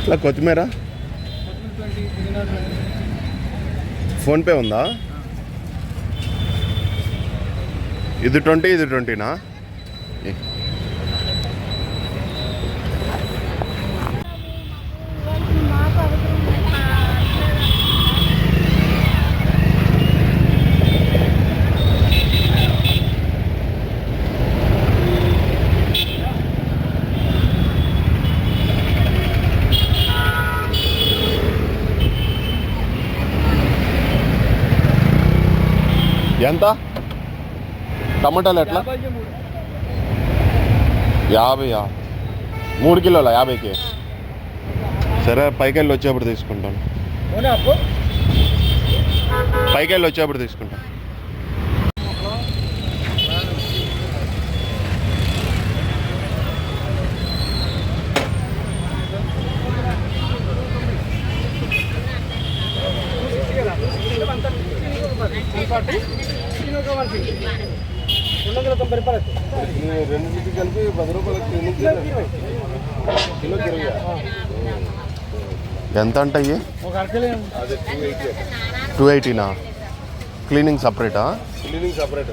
ఇట్లా కొత్తిమీర ఫోన్పే ఉందా? ఇది 20, ఇది 20నా? ఎంత టమాటాలు ఎట్లా? 50 3 కిలోల 50కి. సరే పైకి వెళ్ళి వచ్చేప్పుడు తీసుకుంటాను. పైకి వెళ్ళి వచ్చేప్పుడు తీసుకుంటాను. రెండింటికి కలిపి 10 రూపాయలకి కిలో 20. ఎంత అంటాయి? 280నా? క్లీనింగ్ సపరేటా? Cleaning separate.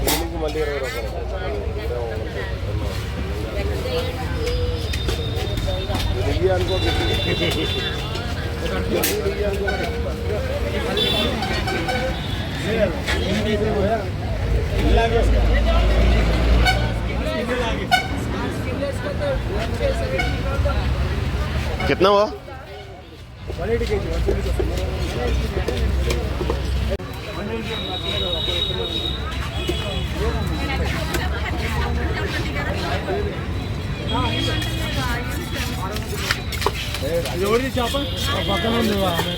క్లీనింగ్ మళ్ళీ 20 రూపాయలు. कितना हुआ? 180 kg. ఎవరిది చేప పక్కన ఉంది మాదే.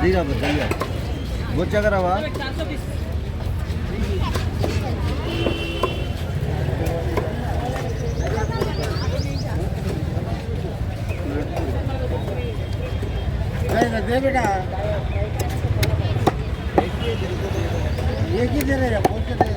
दीजिए बताइए वो क्या करा हुआ दे बेटा एक ही दे रहे बोल के दे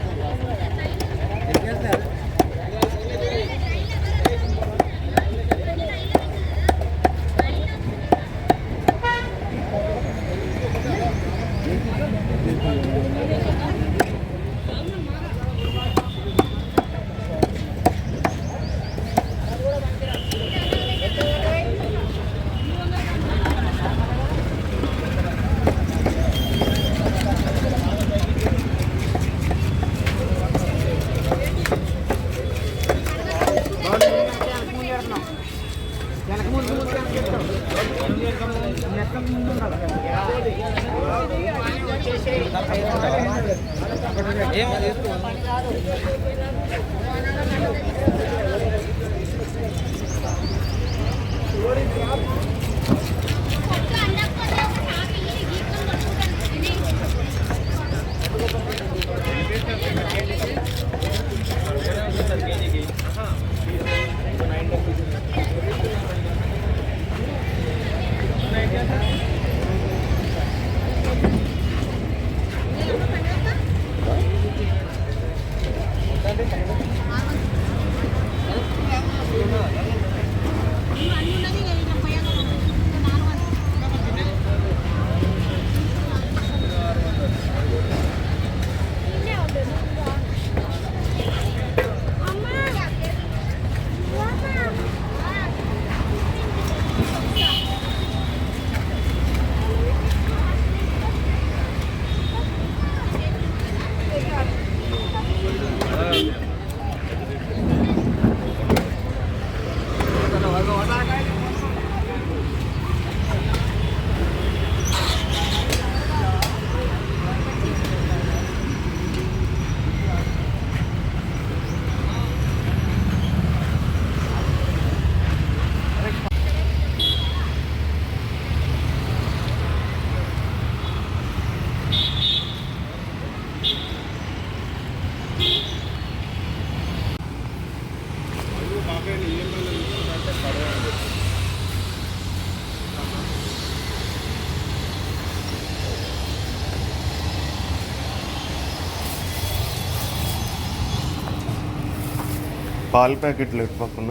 పాల ప్యాకెట్లు ఎటు పక్కన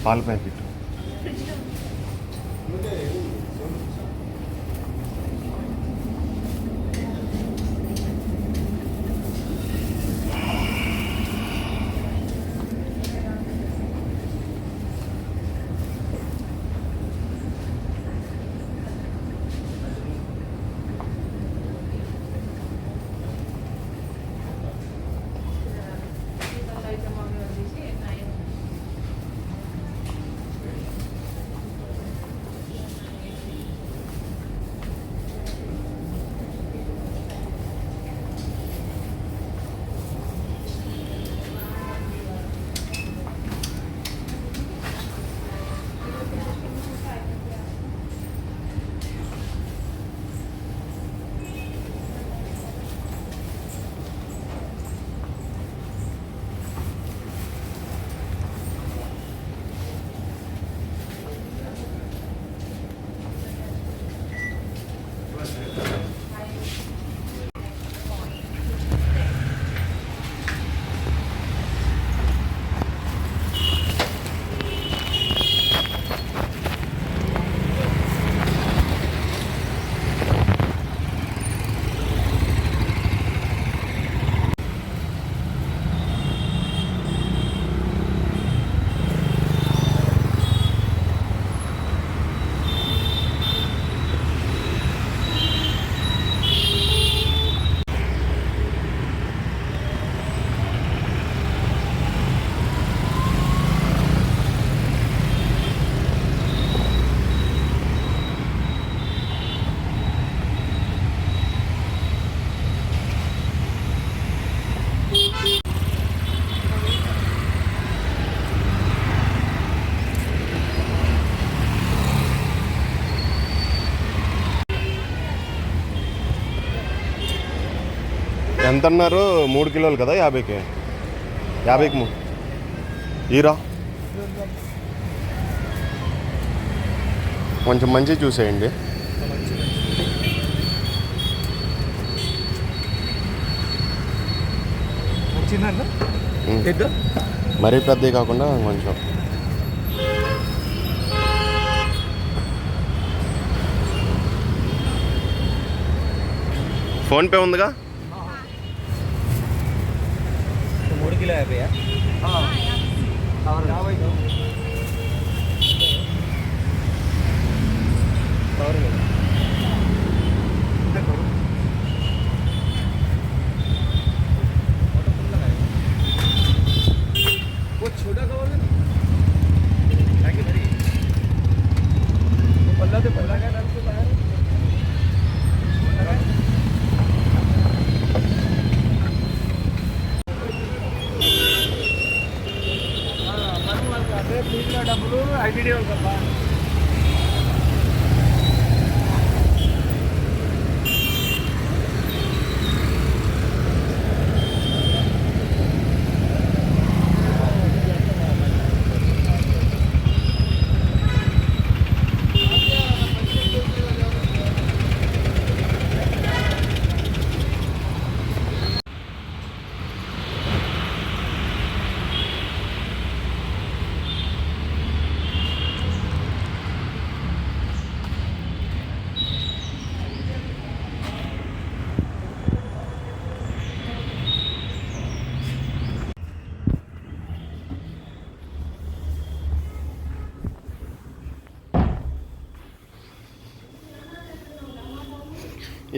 పాల ప్యాకెట్ ఎంత అన్నారు? 3 కిలోలు కదా 50కి 50కి ఈరా కొంచెం మంచి చూసేయండి. మరీ పెద్దవి కాకుండా కొంచెం ఫోన్పే ఉందిగా. 3 కిలో 50 वो छोटा कवर है ताकि भरी वो पल्ला तो पल्ला का डाल के बाहर డబ్బులు ఐటీడీ వాళ్ళ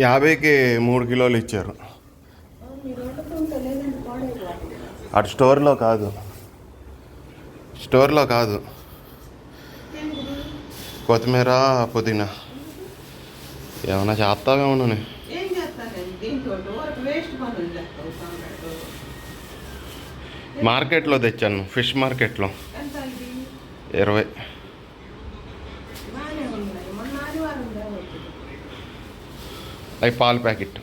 యాభైకి 3 కిలోలు ఇచ్చారు. అటు స్టోర్లో కాదు కొత్తిమీర పుదీనా ఏమన్నా చేస్తావేమో. మార్కెట్లో తెచ్చాను, ఫిష్ మార్కెట్లో 20. అవి పాల ప్యాకెట్.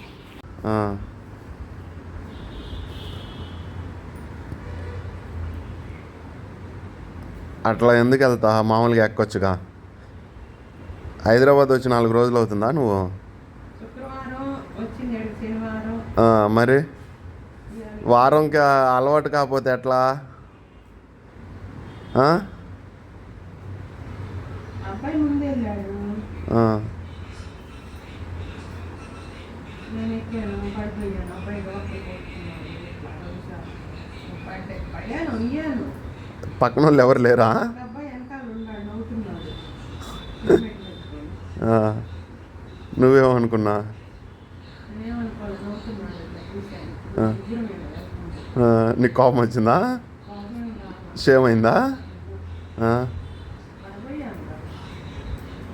అట్లా ఎందుకు వెళ్తా, మామూలుగా ఎక్కొచ్చుగా. హైదరాబాద్ వచ్చి 4 రోజులు అవుతుందా నువ్వు? మరి వారంకి అలవాటు కాకపోతే ఎట్లా? ఆ? అబ్బాయి ముందే వెళ్ళాడు. ఆ. నేను ఎక్కాను, పడిపోయాను. అబ్బాయి లోపలికి పడ్డాను, అయ్యాను. పక్కన వాళ్ళు ఎవరు లేరా? అబ్బాయి వెనకాల ఉన్నాడు, నవ్వుతున్నాడు. ఆ. నువ్వేమనుకున్నా? నేనేమనుకోలేదు, నవ్వుతున్నాడు. చూశాను. ఆ. ఇద్దరం వెళ్ళాము. నీకు కోపం వచ్చిందా? షేమ్ అయిందా? పడబోయాను కదా,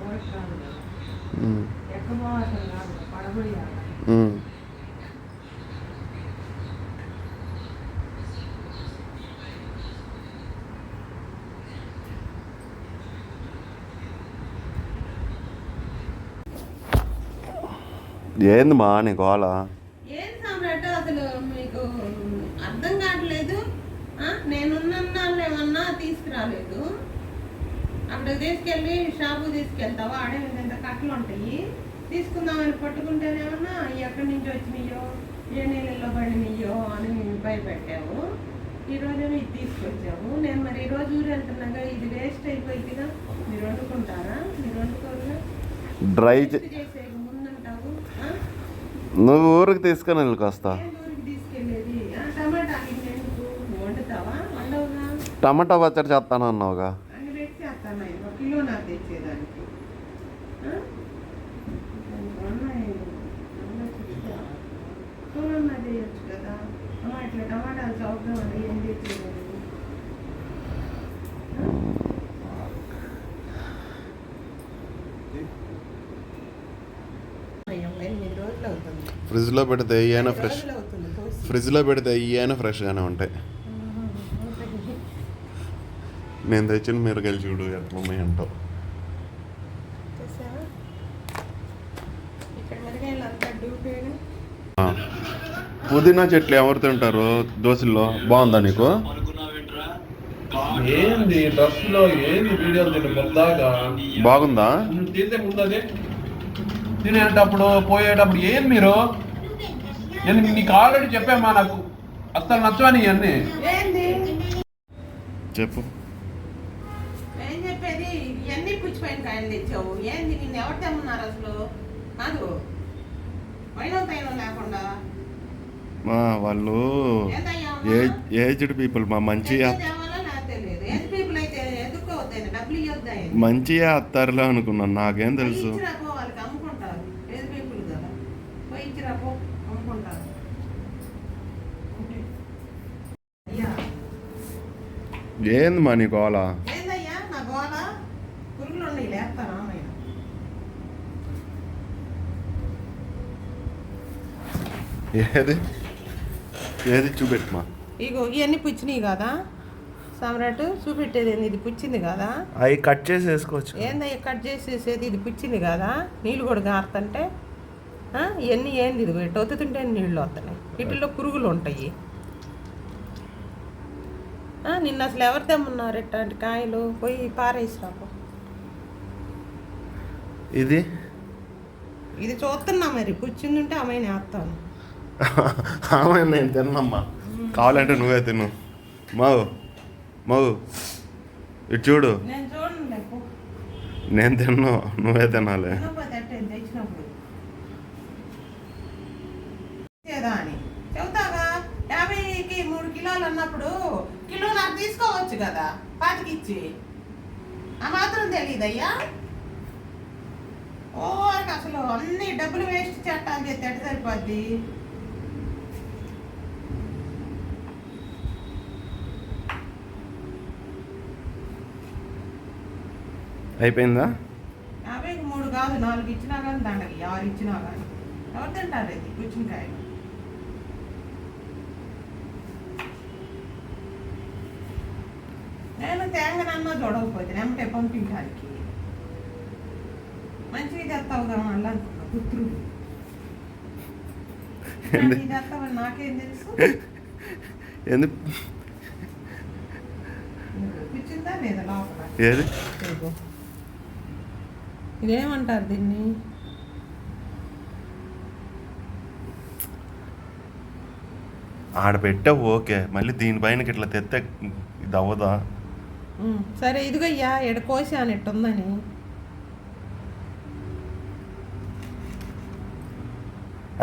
ఓటు కాదు కదా, ఉమ్. ఎక్కబోవటం కాదు, పడబోయాను. ఉమ్. ఏంది మా నీ గోళ? ఏం సామ్రాట్ అసలు మీకు అర్థం కావట్లేదు. నేనున్నాను ఏమన్నా తీసుకురాలేదు. అక్కడ తీసుకెళ్ళి షాపు తీసుకెళ్తావా? ఆడే ఇంత కట్టలు ఉంటాయి, తీసుకుందామని పట్టుకుంటేనేమన్నా ఎక్కడి నుంచి వచ్చినాయో, ఏ నీళ్ళల్లో పడినాయో అని భయపెట్టావు. ఈరోజు ఇది తీసుకొచ్చావు. నేను మరి ఈరోజు ఊరు వెళ్తున్నాగా, ఇది వేస్ట్ అయిపోయిందిగా. మీరు వండుకుంటారా? మీరు వండుకోరుగా? డ్రై చేసే ముందుంటావు. నువ్వు ఊరికి తీసుకొని వెళ్ళికొస్తా. ఊరికి తీసుకెళ్ళేది టమాటా ఎందుకు వండుతావా? వండవుగా. టమాటా పచ్చడి చేస్తానన్నావుగా. అన్ని పెట్టి చేస్తాను. ఒక కిలో నాకు తెచ్చేదానికి కూరన్నా చేయొచ్చు కదా. ఇట్లా టమాటాలు చౌకగా ఉన్నాయి, ఏం తెచ్చేదాన్ని. ఫ్రిడ్జ్లో పెడితే ఏమైనా ఫ్రెష్, ఫ్రిడ్జ్లో పెడితే ఏమైనా ఫ్రెష్గానే ఉంటాయి. నేను తెచ్చిన మిరకాయలు చూడు ఎట్లా ఉన్నాయి అంటావు. పుదీనా చెట్లు ఎవరు తింటారు దోశల్లో? బాగుందా నీకు? ఏంది డ్రెస్ లో ఏంది వీడియోలు తిని పొద్దాగా బాగుందా? తీసే ముందే తినేటప్పుడు పోయేటప్పుడు ఏం మీరు, నేను నీకు ఆల్రెడీ చెప్పామా, నాకు అస్సలు నచ్చవని ఇవన్నీ. ఏంది చెప్పు. ఏం చెప్పేది? ఇవన్నీ పుచ్చిపోయిన కాయలు తెచ్చావు. ఏంది నిన్ను ఎవరు తెమ్మన్నారు అసలు? కాదు వైనం తైనం లేకుండా. వాళ్ళు ఏజ్డ్ పీపుల్ మా మంచిగా మంచిగా అత్తారులో అనుకున్నాను. నాకేం తెలుసు. ఏంది మా నీ గోళ? ఏది ఏది చూపెట్టుమా. ఇగో ఇవన్నీ పుచ్చినాయి కదా సామ్రాట్, చూపెట్టేది ఏంది? ఇది పుచ్చింది కదా. అవి కట్ చేసి వేసుకోవచ్చు. ఏందయ్యా కట్ చేసేసేది? ఇది పుచ్చింది కదా, నీళ్ళు కూడా గారుతుంటే ఇవన్నీ ఏంది? ఇది ఇటు ఒత్తుతుంటే నీళ్ళు వస్తున్నాయి, వీటిల్లో పురుగులు ఉంటాయి. నిన్న అసలు ఎవరు తెమ్మన్నారు ఇట్లాంటి కాయలు? పోయి పారేసిరాపు. ఇది ఇది చూస్తున్నా, మరి పుచ్చింది ఉంటే అమ్మాయి వేస్తాను. ఆమె నేను తిన్నమ్మా, కావాలంటే నువ్వే తిను. మావు మావు ఇటు చూడు. నేను చూడండి, నేను తిన్ను, నువ్వే తినాలి. తెచ్చినప్పుడు అని చెబుతాగా. 50కి 3 కిలోలు అన్నప్పుడు కిలో నాకు తీసుకోవచ్చు కదా, పాతికిచ్చి. ఆ మాత్రం తెలియదయ్యా. ఓ అసలు అన్ని డబ్బులు వేస్ట్ చేస్తాను చేస్తే ఎట్ట సరిపోద్ది? అయిపోయిందా? 50కి 3 కాదు, 4 ఇచ్చినా కానీ దండకి 6 ఇచ్చినా కానీ ఎవరు తింటారు ఇది పుచ్చింకాయలు? నేను తేంగనన్నా చూడకపోతే నెమ్మటే పంపించడానికి మంచిగా తెస్తావుగా మళ్ళీ అనుకున్నా. పుత్రుడు తెస్తావని నాకేం తెలుసు. ఎందుకు పుచ్చిందా లేదా లోపల? ఏది ఇదేమంటారు దీన్ని? ఆడ పెట్టావు ఓకే, మళ్ళీ దీనిపైనకి ఇట్లా తెస్తే ఇది అవ్వదా? సరే ఇదిగయ్యా ఎడ కోసాను ఎట్టుందని.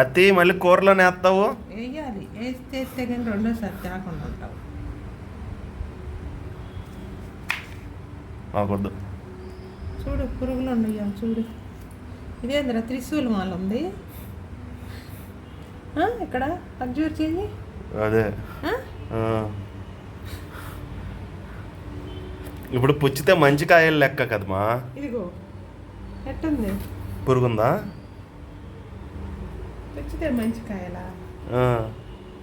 అత్తి మళ్ళీ కూరలోనే వేస్తావు. వేయాలి, వేస్తే కానీ రెండోసారి తేకుండా ఉంటావు. మాకొద్దు. చూడు పురుగులు ఉండయ్యా చూడు. ఇదేంద్ర త్రిశూల్ మాల ఉంది ఇక్కడ అబ్జర్వ్ చేయి. అదే ఇప్పుడు పుచ్చితే మంచి కాయలు లెక్క కదమ్మా. ఇదిగో ఎట్టుంది, పురుగుందా? పుచ్చితే మంచి కాయలా?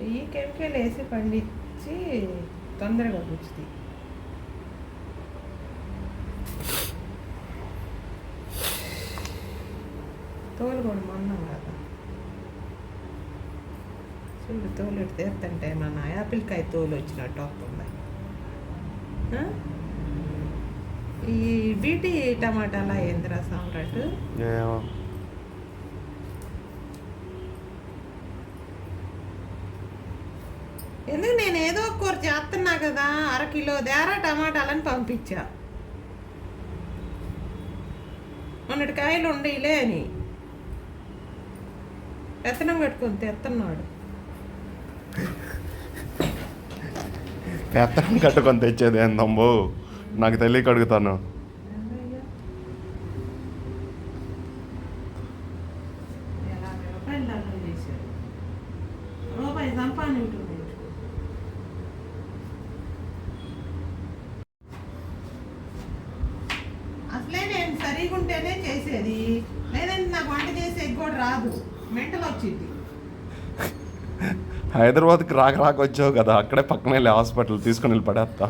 ఈ కెమికల్ వేసి పండించి తొందరగా పుచ్చుతాయి. తోలు కూడా మొన్నం కదా చూడు, తోలు ఇటు తీస్తుంటే మన యాపిల్కాయ తోలు వచ్చినట్టు వస్తుంది. ఈ బీటీ టమాటాలా ఏంద్రా సామ్రాట్? ఎందుకు నేను ఏదో ఒక కూర చేస్తున్నా కదా, 1/2 కిలో దేరా టమాటాలని పంపించా. మొన్నటి కాయలు ఉండేలే అని పెత్తనం కట్టుకొని తెస్తున్నాడు. పెత్తనం కట్టుకొని తెచ్చేది ఏందమ్మో, నాకు తెలియక అడుగుతాను. రూపాయి సంపాదన. అసలే నేను సరిగా ఉంటేనే చేసేది, లేదంటే నాకు వంట చేసేది కూడా రాదు, మెంటల్ వచ్చింది. హైదరాబాద్కి రాక వచ్చావు కదా, అక్కడే పక్కనే హాస్పిటల్ తీసుకొని వెళ్ళి పడేస్తా.